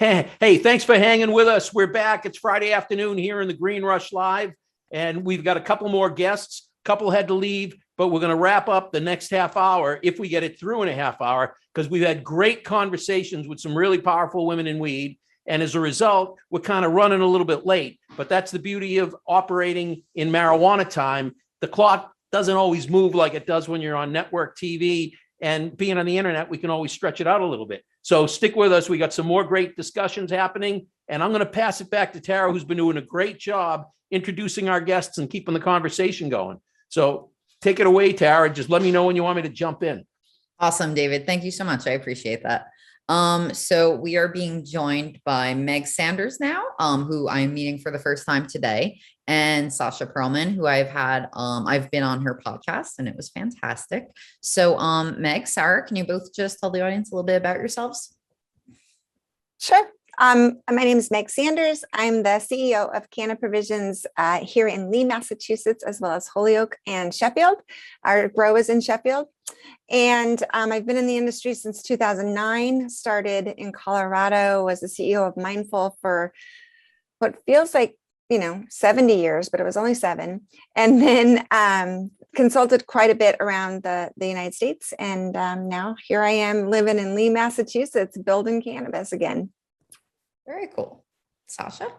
Hey, thanks for hanging with us. We're back. It's Friday afternoon here in the Green Rush Live, and we've got a couple more guests. Couple had to leave, but we're going to wrap up the next half hour if we get it through in a half hour, because we've had great conversations with some really powerful women in weed. And as a result, we're kind of running a little bit late. But that's the beauty of operating in marijuana time. The clock doesn't always move like it does when you're on network TV, and being on the internet, we can always stretch it out a little bit. So stick with us. We got some more great discussions happening, and I'm going to pass it back to Tara, who's been doing a great job introducing our guests and keeping the conversation going. So take it away, Tara. Just let me know when you want me to jump in. Awesome, David. Thank you so much. I appreciate that. So we are being joined by Meg Sanders now, who I'm meeting for the first time today, and Sasha Perelman, who I've been on her podcast and it was fantastic. So, Meg, Sarah, can you both just tell the audience a little bit about yourselves? Sure. My name is Meg Sanders. I'm the CEO of Canna Provisions here in Lee, Massachusetts, as well as Holyoke and Sheffield. Our grow is in Sheffield. And I've been in the industry since 2009, started in Colorado, was the CEO of Mindful for what feels like, 70 years, but it was only 7. And then consulted quite a bit around the United States. And now here I am living in Lee, Massachusetts, building cannabis again. Very cool. Sasha?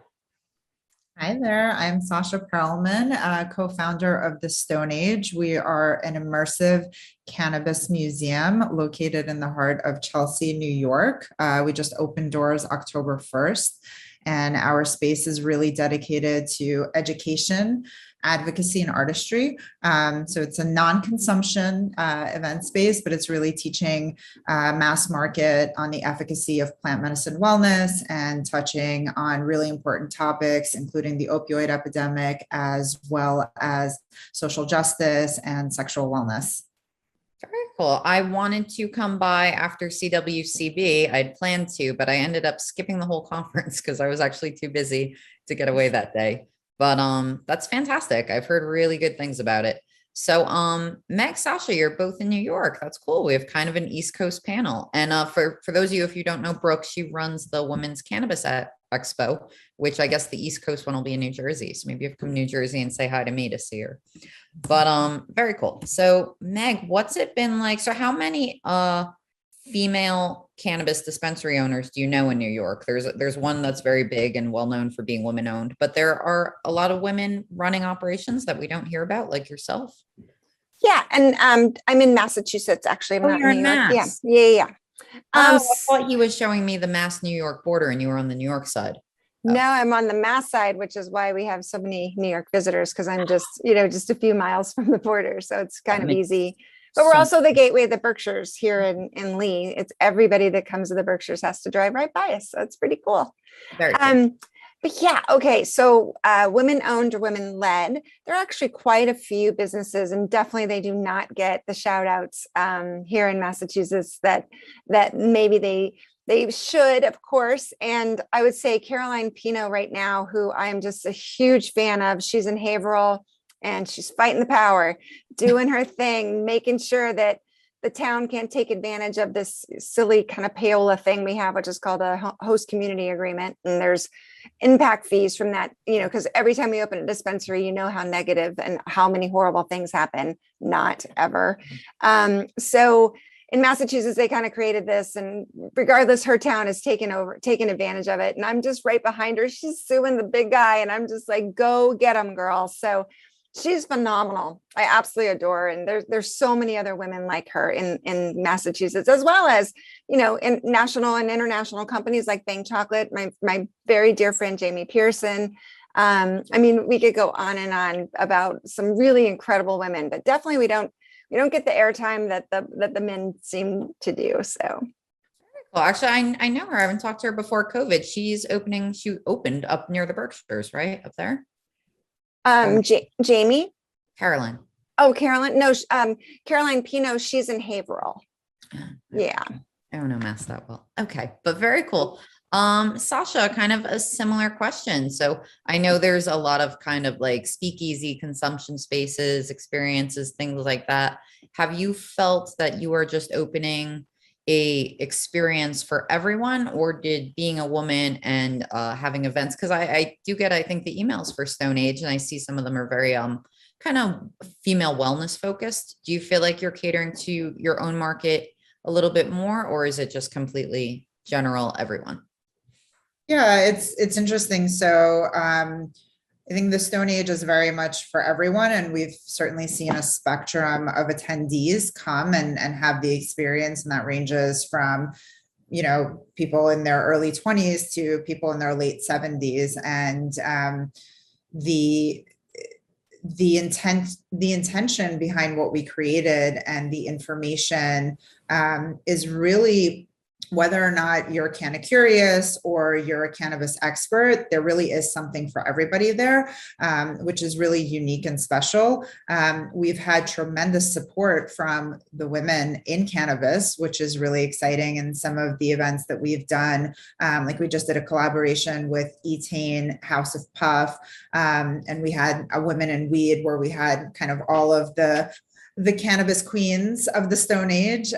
Hi there, I'm Sasha Perelman, co-founder of The Stone Age. We are an immersive cannabis museum located in the heart of Chelsea, New York. We just opened doors October 1st, and our space is really dedicated to education, advocacy, and artistry. So it's a non-consumption event space, but it's really teaching mass market on the efficacy of plant medicine wellness and touching on really important topics, including the opioid epidemic, as well as social justice and sexual wellness. Very cool. I wanted to come by after CWCB. I'd planned to, but I ended up skipping the whole conference because I was actually too busy to get away that day. But that's fantastic. I've heard really good things about it. So Meg, Sasha, you're both in New York. That's cool. We have kind of an East Coast panel. And for those of you, if you don't know Brooke, she runs the Women's Cannabis Expo, which I guess the East Coast one will be in New Jersey. So maybe you have to come to New Jersey and say hi to me to see her. But very cool. So Meg, what's it been like? So how many female cannabis dispensary owners do you know in New York? There's one that's very big and well known for being women owned, but there are a lot of women running operations that we don't hear about, like yourself. Yeah, and I'm in Massachusetts actually. I'm not you're in New York. Mass. Yeah. I thought he was showing me the Mass New York border, and you were on the New York side. No, I'm on the Mass side, which is why we have so many New York visitors, because I'm just a few miles from the border, so it's kind of easy. But we're also the gateway of the Berkshires here in Lee. It's everybody that comes to the Berkshires has to drive right by us. So it's pretty cool. Very cool. But yeah, okay. So women owned or women led, there are actually quite a few businesses, and definitely they do not get the shout outs here in Massachusetts that maybe they should, of course. And I would say Caroline Pino right now, who I'm just a huge fan of. She's in Haverhill. And she's fighting the power, doing her thing, making sure that the town can't take advantage of this silly kind of payola thing we have, which is called a host community agreement. And there's impact fees from that, because every time we open a dispensary, how negative and how many horrible things happen. Not ever. So in Massachusetts, they kind of created this, and regardless, her town has taken advantage of it. And I'm just right behind her. She's suing the big guy, and I'm just like, go get him, girl. So she's phenomenal. I absolutely adore her. And there's so many other women like her in Massachusetts, as well as, in national and international companies like Bang Chocolate, my very dear friend, Jamie Pearson. We could go on and on about some really incredible women, but definitely we don't get the airtime that the men seem to do. So. Well, actually, I know her. I haven't talked to her before COVID. She opened up near the Berkshires, right? Up there. Jamie? Carolyn. Oh, Carolyn. No, Caroline Pino, she's in Haverhill. Yeah. I don't know Mass that well. Okay, but very cool. Sasha, kind of a similar question. So I know there's a lot of kind of like speakeasy consumption spaces, experiences, things like that. Have you felt that you are just opening, a experience for everyone, or did being a woman and having events, because I do get, I think, the emails for Stone Age, and I see some of them are very kind of female wellness focused. Do you feel like you're catering to your own market a little bit more, or is it just completely general everyone? Yeah, it's interesting. So I think the Stone Age is very much for everyone, and we've certainly seen a spectrum of attendees come and have the experience, and that ranges from, you know, people in their early 20s to people in their late 70s. And the intention behind what we created and the information is really, whether or not you're Canna curious or you're a cannabis expert, there really is something for everybody there, which is really unique and special. We've had tremendous support from the women in cannabis, which is really exciting. And some of the events that we've done, like we just did a collaboration with Etain, House of Puff, and we had a Women in Weed, where we had kind of all of the cannabis queens of the Stone Age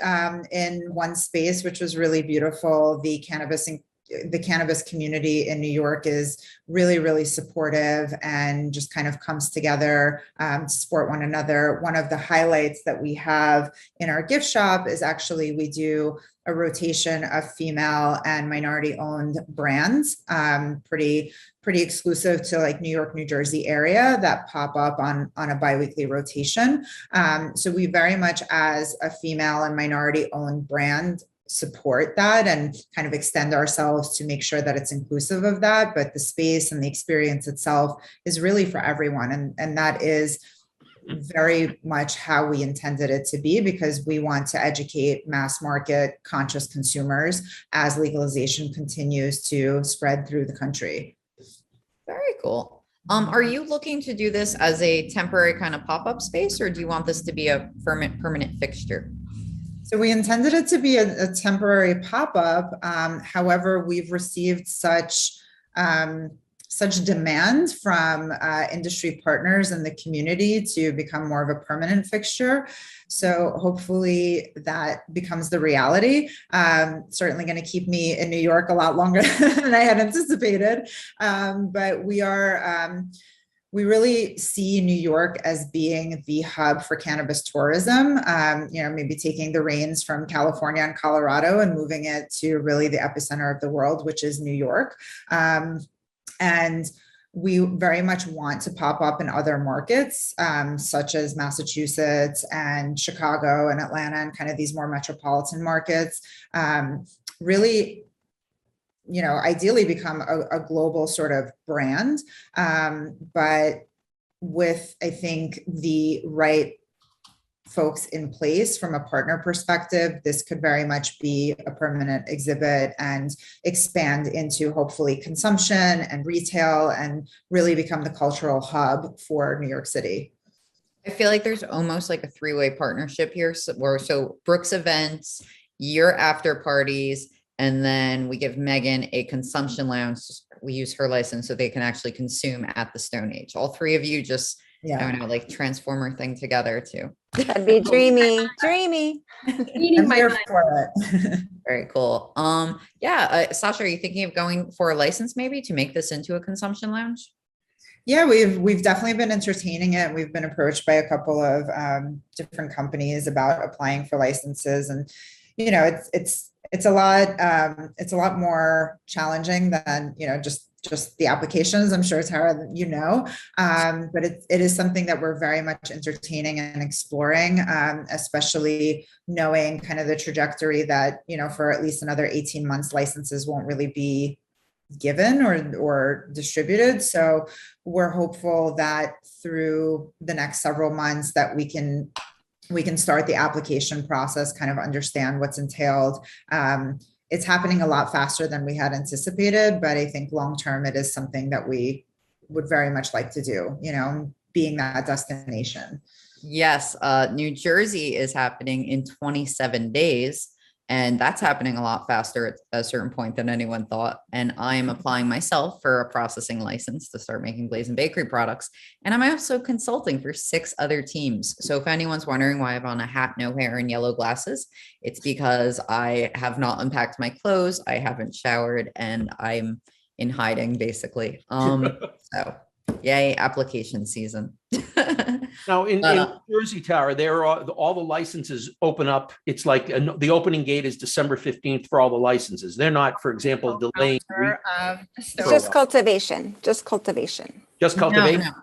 in one space, which was really beautiful. The cannabis community in New York is really, really supportive and just kind of comes together to support one another. One of the highlights that we have in our gift shop is actually we do a rotation of female and minority owned brands, pretty exclusive to like New York, New Jersey area, that pop up on a biweekly rotation. So we very much, as a female and minority owned brand, support that and kind of extend ourselves to make sure that it's inclusive of that. But the space and the experience itself is really for everyone. And that is very much how we intended it to be, because we want to educate mass market conscious consumers as legalization continues to spread through the country. Very cool. Are you looking to do this as a temporary kind of pop-up space, or do you want this to be a permanent fixture? So we intended it to be a temporary pop-up. However, we've received such demand from industry partners in the community to become more of a permanent fixture. So hopefully that becomes the reality. Certainly going to keep me in New York a lot longer than I had anticipated. But we really see New York as being the hub for cannabis tourism, maybe taking the reins from California and Colorado and moving it to really the epicenter of the world, which is New York. And we very much want to pop up in other markets, such as Massachusetts and Chicago and Atlanta, and kind of these more metropolitan markets, really, ideally become a global sort of brand. But with, I think, the right folks in place from a partner perspective, this could very much be a permanent exhibit and expand into hopefully consumption and retail and really become the cultural hub for New York City. I feel like there's almost like a three-way partnership here. So Brooke's events, your after parties, and then we give Megan a consumption lounge. We use her license so they can actually consume at the Stone Age. All three of you just, I don't know, like transformer thing together too. That'd be dreamy. I'm here for it. Very cool. Sasha, are you thinking of going for a license maybe to make this into a consumption lounge? Yeah, we've definitely been entertaining it. We've been approached by a couple of different companies about applying for licenses, and it's a lot more challenging than just the applications. I'm sure, Tara, but it is something that we're very much entertaining and exploring, especially knowing kind of the trajectory that, for at least another 18 months, licenses won't really be given or distributed. So we're hopeful that through the next several months that we can start the application process, kind of understand what's entailed. It's happening a lot faster than we had anticipated, but I think long-term it is something that we would very much like to do, being that destination. Yes. New Jersey is happening in 27 days. And that's happening a lot faster at a certain point than anyone thought. And I am applying myself for a processing license to start making Blazing Bakery products. And I'm also consulting for 6 other teams. So if anyone's wondering why I have on a hat, no hair, and yellow glasses, it's because I have not unpacked my clothes. I haven't showered and I'm in hiding basically. So yay, application season. Now in Jersey Tower, there are all the licenses open up. It's like the opening gate is December 15th for all the licenses. They're not, for example, delaying. It's just cultivation, just cultivation. Just cultivation.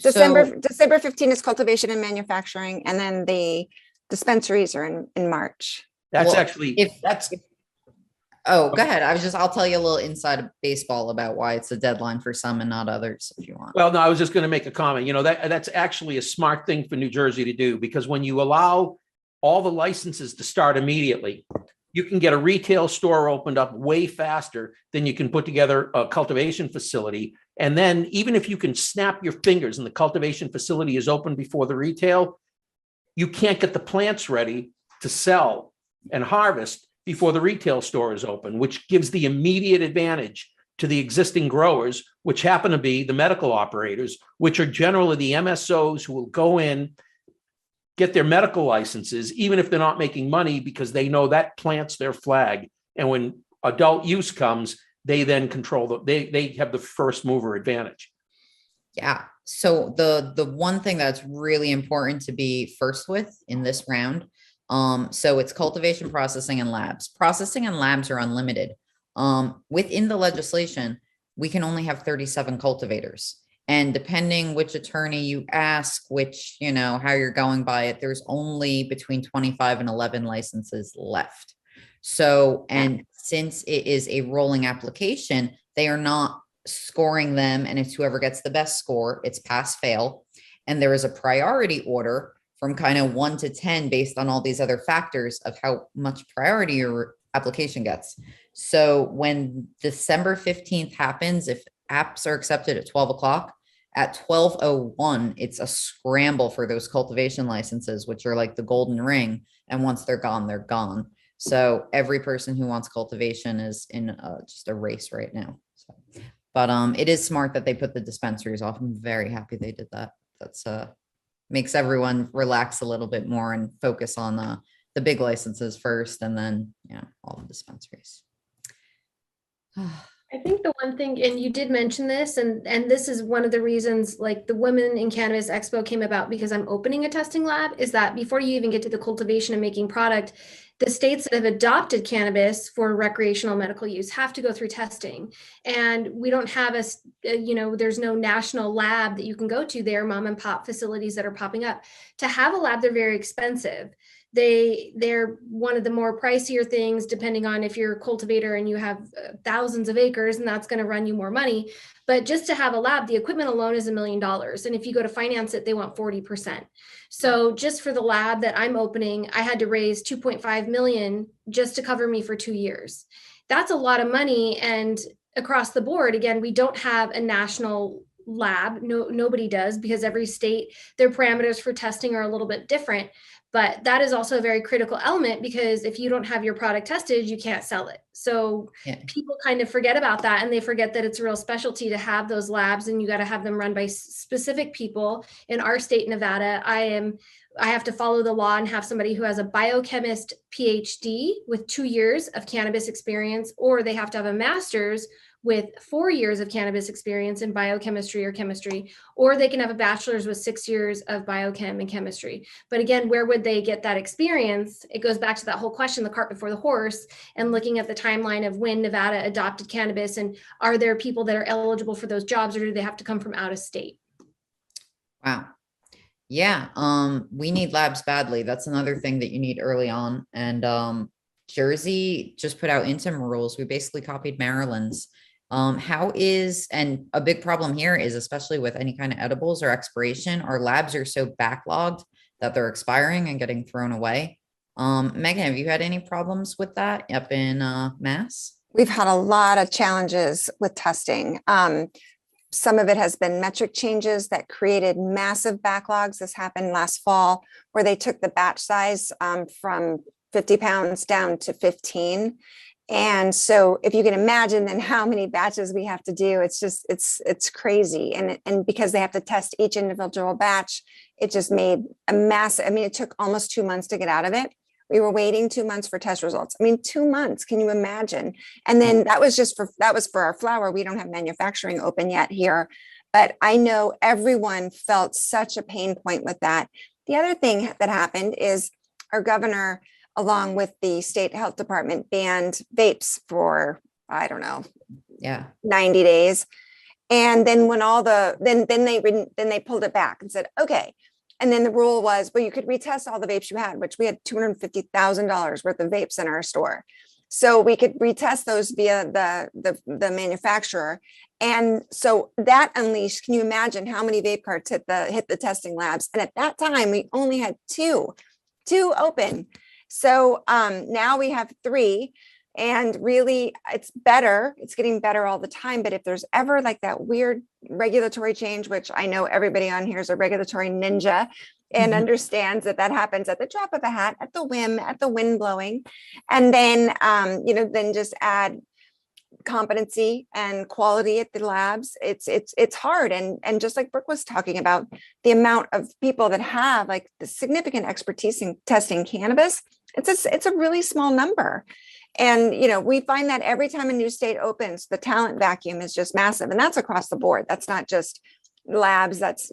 No. December 15 is cultivation and manufacturing, and then the dispensaries are in March. That's Well, actually, Oh, go ahead. I'll tell you a little inside of baseball about why it's a deadline for some and not others if you want. well, no, I was just going to make a comment. You know, that's actually a smart thing for New Jersey to do, because when you allow all the licenses to start immediately, you can get a retail store opened up way faster than you can put together a cultivation facility. And then even if you can snap your fingers and the cultivation facility is open before the retail, you can't get the plants ready to sell and harvest before the retail store is open, which gives the immediate advantage to the existing growers, which happen to be the medical operators, which are generally the MSOs who will go in, get their medical licenses, even if they're not making money, because they know that plants their flag. And when adult use comes, they then control they have the first mover advantage. Yeah. So the one thing that's really important to be first with in this round, so it's cultivation, processing, and labs. Processing and labs are unlimited. Within the legislation, we can only have 37 cultivators. And depending which attorney you ask, which, how you're going by it, there's only between 25 and 11 licenses left. So, and since it is a rolling application, they are not scoring them. And it's whoever gets the best score, it's pass fail. And there is a priority order from kind of 1 to 10 based on all these other factors of how much priority your application gets. So when December 15th happens, if apps are accepted at 12 o'clock, at 12:01, it's a scramble for those cultivation licenses, which are like the golden ring. And once they're gone, they're gone. So every person who wants cultivation is in just a race right now. So, but it is smart that they put the dispensaries off. I'm very happy they did that. That's makes everyone relax a little bit more and focus on the big licenses first, and then all the dispensaries. I think the one thing, and you did mention this, and this is one of the reasons like the Women in Cannabis Expo came about, because I'm opening a testing lab, is that before you even get to the cultivation and making product, the states that have adopted cannabis for recreational medical use have to go through testing. And we don't have there's no national lab that you can go to. There are mom and pop facilities that are popping up. To have a lab, they're very expensive. They're one of the more pricier things, depending on if you're a cultivator and you have thousands of acres, and that's going to run you more money. But just to have a lab, the equipment alone is $1 million. And if you go to finance it, they want 40%. So just for the lab that I'm opening, I had to raise 2.5 million just to cover me for 2 years. That's a lot of money. And across the board, again, we don't have a national lab. Nobody does, because every state, their parameters for testing are a little bit different. But that is also a very critical element, because if you don't have your product tested, you can't sell it. So people kind of forget about that, and they forget that it's a real specialty to have those labs, and you got to have them run by specific people. In our state, Nevada, I have to follow the law and have somebody who has a biochemist PhD with 2 years of cannabis experience, or they have to have a master's with 4 years of cannabis experience in biochemistry or chemistry, or they can have a bachelor's with 6 years of biochem and chemistry. But again, where would they get that experience? It goes back to that whole question, the cart before the horse, and looking at the timeline of when Nevada adopted cannabis, and are there people that are eligible for those jobs, or do they have to come from out of state? Wow. Yeah. We need labs badly. That's another thing that you need early on. And Jersey just put out interim rules. We basically copied Maryland's. And a big problem here is, especially with any kind of edibles or expiration, our labs are so backlogged that they're expiring and getting thrown away. Megan, have you had any problems with that up in Mass? We've had a lot of challenges with testing. Some of it has been metric changes that created massive backlogs. This happened last fall, where they took the batch size from 50 pounds down to 15. And so if you can imagine then how many batches we have to do, it's crazy. And because they have to test each individual batch, it just made a massive, I mean, it took almost 2 months to get out of it. We were waiting 2 months for test results. I mean, 2 months, can you imagine? And then that was for our flower. We don't have manufacturing open yet here, but I know everyone felt such a pain point with that. The other thing that happened is our governor, along with the state health department, banned vapes for, I don't know, 90 days. And then when then they pulled it back and said, okay. And then the rule was, well, you could retest all the vapes you had, which we had $250,000 worth of vapes in our store. So we could retest those via the manufacturer. And so that unleashed, can you imagine how many vape carts hit the testing labs? And at that time, we only had two open. So now we have 3, and really it's better. It's getting better all the time. But if there's ever like that weird regulatory change, which I know everybody on here is a regulatory ninja and understands that happens at the drop of a hat, at the whim, at the wind blowing. And then, then just add competency and quality at the labs. It's hard. And just like Brooke was talking about, the amount of people that have like the significant expertise in testing cannabis, it's a really small number. And, we find that every time a new state opens, the talent vacuum is just massive. And that's across the board. That's not just labs. That's,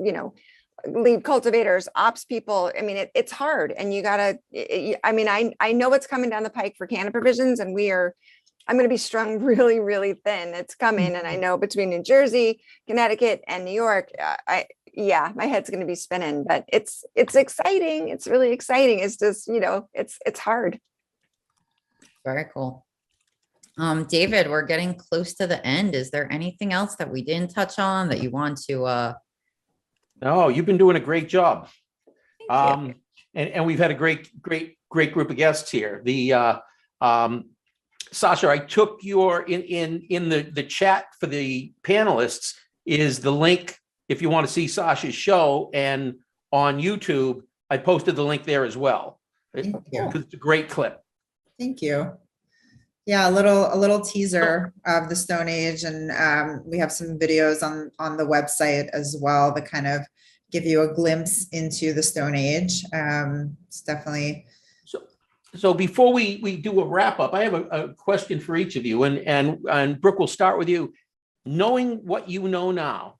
lead cultivators, ops people. I mean, it's hard. And you gotta, I know what's coming down the pike for Canna provisions, and I'm going to be strung really, really thin. It's coming. And I know between New Jersey, Connecticut, and New York, my head's going to be spinning, but it's exciting. It's really exciting. It's just, it's hard. Very cool. David, we're getting close to the end. Is there anything else that we didn't touch on that you want to? No, you've been doing a great job. Thank you. And we've had a great group of guests here. Sasha, I took your in the chat for the panelists is the link if you want to see Sasha's show, and on YouTube, I posted the link there as well. Thank you. It's a great clip. Thank you. Yeah, a little teaser of the Stone Age, and we have some videos on the website as well that kind of give you a glimpse into the Stone Age. It's definitely. So before we do a wrap up, I have a question for each of you, and Brooke, we'll start with you. Knowing what you know now,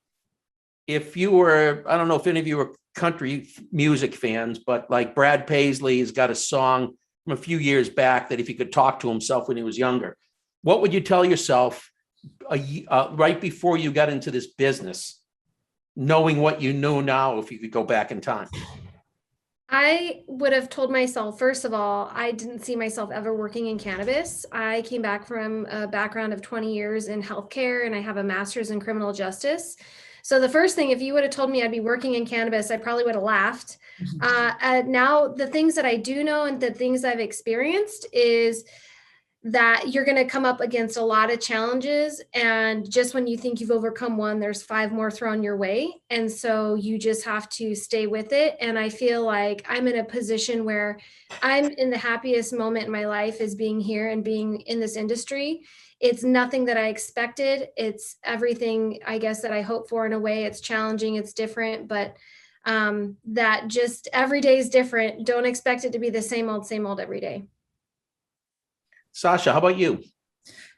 if you were, I don't know if any of you are country music fans, but like Brad Paisley's got a song from a few years back that if he could talk to himself when he was younger, what would you tell yourself right before you got into this business, knowing what you know now, if you could go back in time? I would have told myself, first of all, I didn't see myself ever working in cannabis. I came back from a background of 20 years in healthcare, and I have a master's in criminal justice. So the first thing, if you would have told me I'd be working in cannabis, I probably would have laughed. Now, the things that I do know and the things I've experienced is that you're going to come up against a lot of challenges. And just when you think you've overcome one, there's 5 more thrown your way. And so you just have to stay with it. And I feel like I'm in a position where I'm in the happiest moment in my life is being here and being in this industry. It's nothing that I expected. It's everything, I guess, that I hope for in a way. It's challenging, it's different, but that just every day is different. Don't expect it to be the same old every day. Sasha, how about you?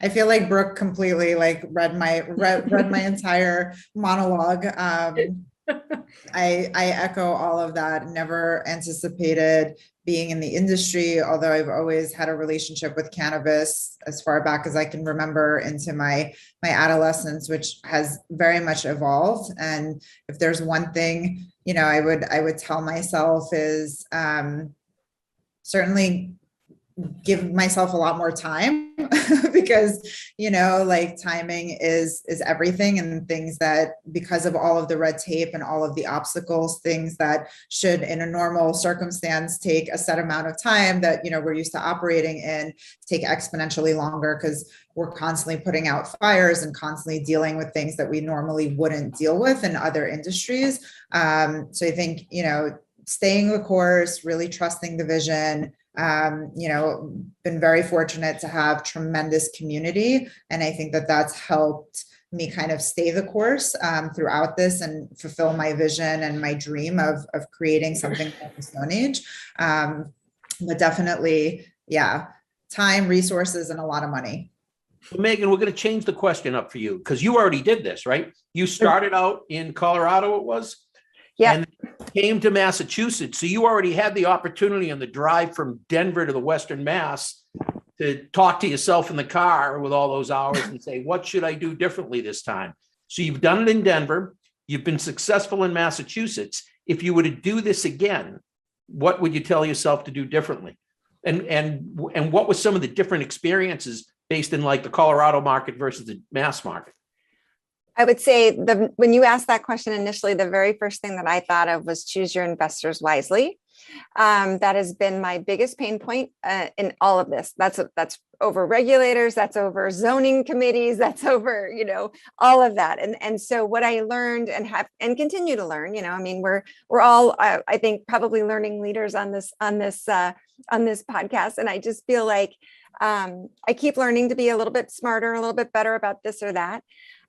I feel like Brooke completely read my entire monologue. I echo all of that. Never anticipated being in the industry, although I've always had a relationship with cannabis as far back as I can remember into my adolescence, which has very much evolved. And if there's one thing, I would tell myself is certainly give myself a lot more time because, timing is everything, and things that, because of all of the red tape and all of the obstacles, things that should in a normal circumstance take a set amount of time that, we're used to operating in, take exponentially longer because we're constantly putting out fires and constantly dealing with things that we normally wouldn't deal with in other industries. So I think, staying the course, really trusting the vision, Been very fortunate to have tremendous community. And I think that that's helped me kind of stay the course throughout this and fulfill my vision and my dream of creating something like the Stone Age. But definitely, yeah, time, resources, and a lot of money. Megan, we're going to change the question up for you because you already did this, right? You started out in Colorado, it was? Yeah. And came to Massachusetts. So you already had the opportunity on the drive from Denver to the Western Mass to talk to yourself in the car with all those hours and say, what should I do differently this time? So you've done it in Denver. You've been successful in Massachusetts. If you were to do this again, what would you tell yourself to do differently? And what was some of the different experiences based in like the Colorado market versus the Mass market? I would say when you asked that question initially, the very first thing that I thought of was choose your investors wisely. That has been my biggest pain point in all of this. That's over regulators, that's over zoning committees, that's over, all of that. And so what I learned and continue to learn, we're all, I think, probably learning leaders on this podcast. And I just feel like I keep learning to be a little bit smarter, a little bit better about this or that.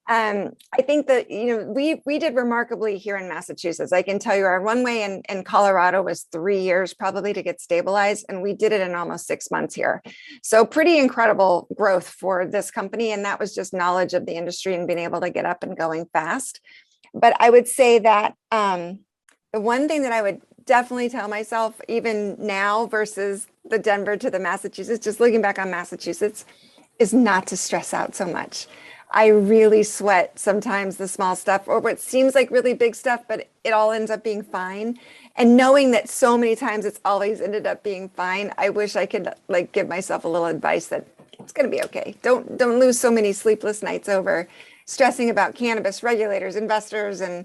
I think that, we did remarkably here in Massachusetts. I can tell you our runway in Colorado was 3 years probably to get stabilized. And we did it in almost 6 months here. So pretty incredible growth for this company. And that was just knowledge of the industry and being able to get up and going fast. But I would say that the one thing that I would definitely tell myself, even now versus the Denver to the Massachusetts, just looking back on Massachusetts, is not to stress out so much. I really sweat sometimes the small stuff or what seems like really big stuff, but it all ends up being fine. And knowing that so many times it's always ended up being fine, I wish I could give myself a little advice that it's going to be okay. Don't lose so many sleepless nights over stressing about cannabis regulators, investors, and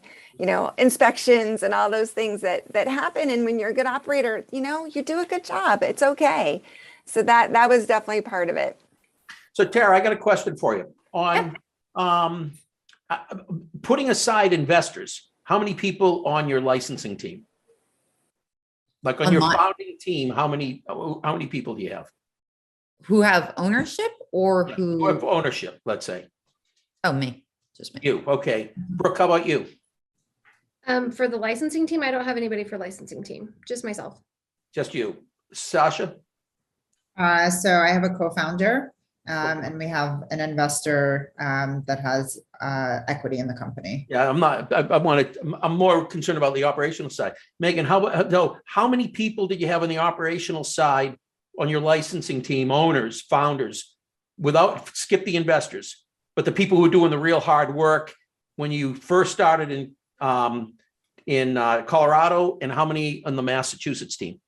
inspections and all those things that happen. And when you're a good operator, you do a good job. It's okay. So that was definitely part of it. So Tara, I got a question for you. On putting aside investors, how many people on your licensing team? Like on your founding team, how many people do you have? Who have ownership or who have ownership, let's say. Oh, me. Just me. You. Okay. Brooke, how about you? For the licensing team, I don't have anybody for licensing team, just myself. Just you. Sasha? So I have a co-founder. And we have an investor that has equity in the company. Yeah, I'm more concerned about the operational side. Megan, how many people did you have on the operational side on your licensing team, owners, founders, skip the investors, but the people who are doing the real hard work when you first started in Colorado, and how many on the Massachusetts team?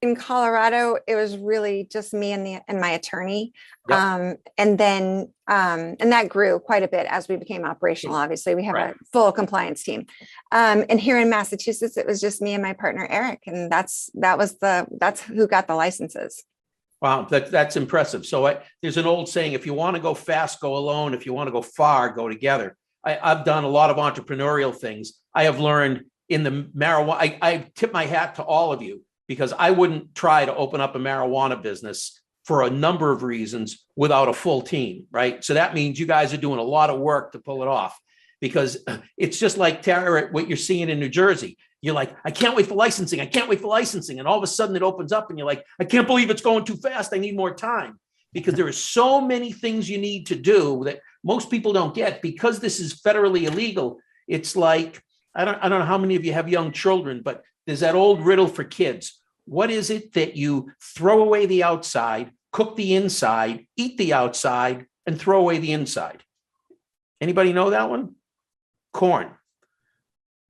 In Colorado, it was really just me and my attorney. Yep. And that grew quite a bit as we became operational. Obviously, we have a full compliance team. And here in Massachusetts, it was just me and my partner, Eric. And that's who got the licenses. Wow, that's impressive. So there's an old saying, if you want to go fast, go alone. If you want to go far, go together. I've done a lot of entrepreneurial things. I have learned in the marijuana. I tip my hat to all of you, because I wouldn't try to open up a marijuana business for a number of reasons without a full team, right? So that means you guys are doing a lot of work to pull it off, because it's just like Tara, what you're seeing in New Jersey. You're like, I can't wait for licensing. I can't wait for licensing. And all of a sudden it opens up and you're like, I can't believe it's going too fast. I need more time, because there are so many things you need to do that most people don't get, because this is federally illegal. It's like, I don't know how many of you have young children, but there's that old riddle for kids. What is it that you throw away the outside, cook the inside, eat the outside, and throw away the inside? Anybody know that one? Corn.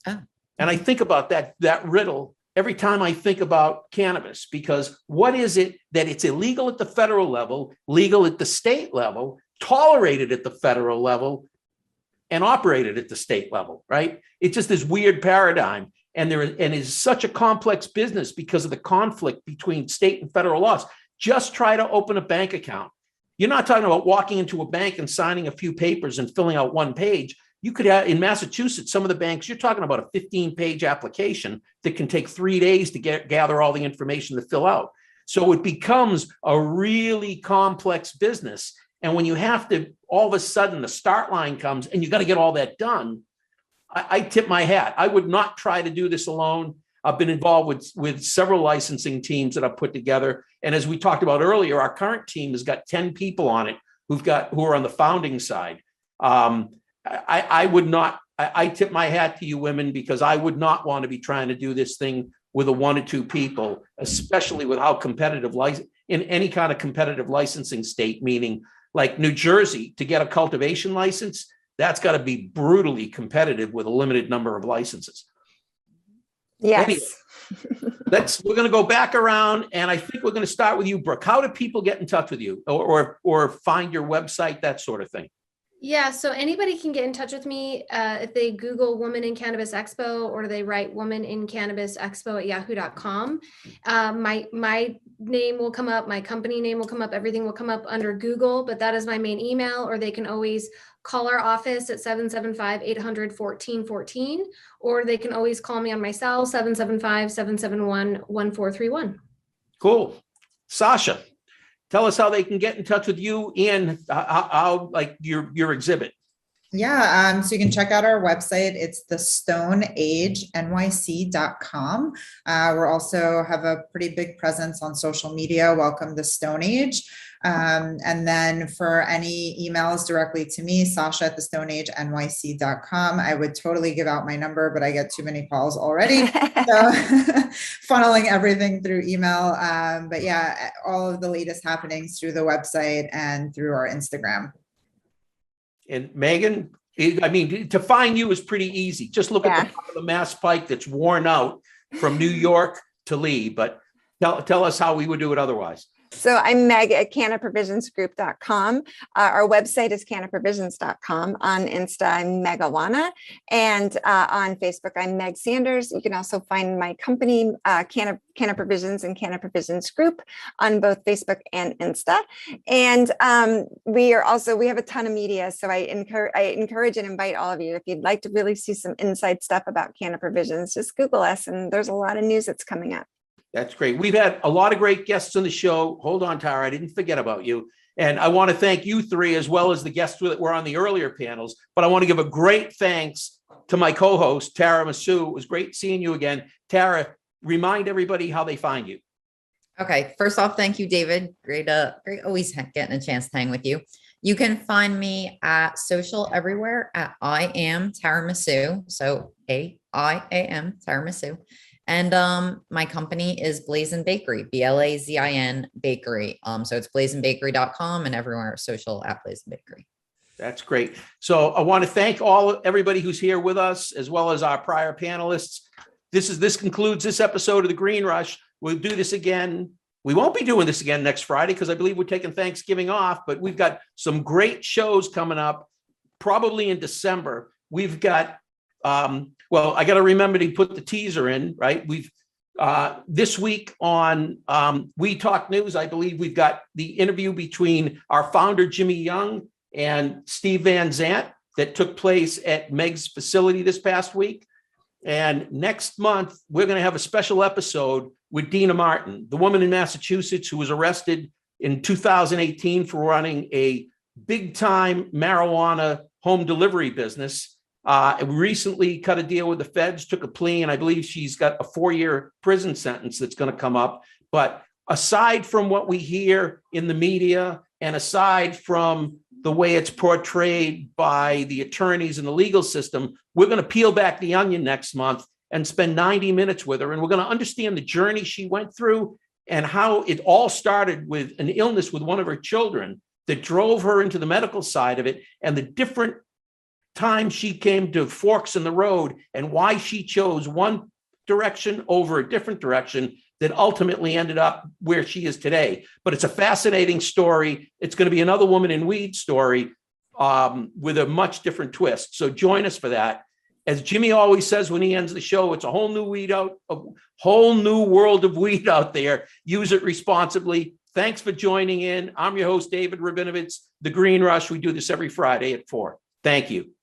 Oh. And I think about that riddle every time I think about cannabis, because what is it that it's illegal at the federal level, legal at the state level, tolerated at the federal level, and operated at the state level, right? It's just this weird paradigm. And is such a complex business because of the conflict between state and federal laws. Just try to open a bank account. You're not talking about walking into a bank and signing a few papers and filling out one page. You could have, in Massachusetts, some of the banks, you're talking about a 15-page application that can take 3 days to gather all the information to fill out. So it becomes a really complex business. And when you have to, all of a sudden the start line comes and you got to get all that done, I tip my hat. I would not try to do this alone. I've been involved with several licensing teams that I've put together. And as we talked about earlier, our current team has got 10 people on it who are on the founding side. I would not, I tip my hat to you women, because I would not want to be trying to do this thing with a 1 or 2 people, especially with how competitive in any kind of competitive licensing state, meaning like New Jersey, to get a cultivation license, that's got to be brutally competitive with a limited number of licenses. Yes. Anyway, we're going to go back around, and I think we're going to start with you, Brooke. How do people get in touch with you or find your website, that sort of thing? Yeah, so anybody can get in touch with me if they Google Woman in Cannabis Expo, or they write Woman in Cannabis Expo at yahoo.com. My name will come up, my company name will come up, everything will come up under Google, but that is my main email, or they can always call our office at 775-800-1414, or they can always call me on my cell, 775-771-1431. Cool. Sasha, tell us how they can get in touch with you and how like your exhibit. Yeah, so you can check out our website. It's thestoneagenyc.com. We're also have a pretty big presence on social media. Welcome to Stone Age. And then for any emails directly to me, Sasha at thestoneagenyc.com. I would totally give out my number, but I get too many calls already. So funneling everything through email. But yeah, all of the latest happenings through the website and through our Instagram. And Megan, I mean, to find you is pretty easy. Just look at the top of the Mass Pike that's worn out from New York to Lee. But tell us how we would do it otherwise. So I'm Meg at cannaprovisionsgroup.com. Our website is cannaprovisions.com. On Insta, I'm Megawana. And on Facebook, I'm Meg Sanders. You can also find my company, Canna Provisions and Canna Provisions Group, on both Facebook and Insta. And we have a ton of media. So I encourage and invite all of you, if you'd like to really see some inside stuff about Canna Provisions, just Google us. And there's a lot of news that's coming up. That's great. We've had a lot of great guests on the show. Hold on, Tara. I didn't forget about you. And I want to thank you three, as well as the guests that were on the earlier panels. But I want to give a great thanks to my co-host, Tara Misu. It was great seeing you again. Tara, remind everybody how they find you. Okay. First off, thank you, David. Great always getting a chance to hang with you. You can find me at social everywhere at I am Tara Misu. So AIAM Tara Misu. And my company is Blazin Bakery, BLAZIN Bakery. So it's blazinbakery.com and everywhere social at Blazin Bakery. That's great. So I want to thank everybody who's here with us, as well as our prior panelists. This concludes this episode of the Green Rush. We'll do this again. We won't be doing this again next Friday because I believe we're taking Thanksgiving off, but we've got some great shows coming up, probably in December. We've got well, I got to remember to put the teaser in, right? We've this week on We Talk News, I believe we've got the interview between our founder, Jimmy Young, and Steve Van Zant that took place at Meg's facility this past week. And next month, we're going to have a special episode with Dina Martin, the woman in Massachusetts who was arrested in 2018 for running a big-time marijuana home delivery business. Recently cut a deal with the feds, took a plea, and I believe she's got a 4-year prison sentence that's going to come up. But aside from what we hear in the media, and aside from the way it's portrayed by the attorneys in the legal system, we're going to peel back the onion next month and spend 90 minutes with her. And we're going to understand the journey she went through and how it all started with an illness with one of her children that drove her into the medical side of it, and the different time she came to forks in the road and why she chose one direction over a different direction that ultimately ended up where she is today. But it's a fascinating story. It's going to be another woman in weed story with a much different twist. So join us for that. As Jimmy always says when he ends the show, it's a whole new whole new world of weed out there. Use it responsibly. Thanks for joining in. I'm your host, David Rabinovitz, The Green Rush. We do this every Friday at 4. Thank you.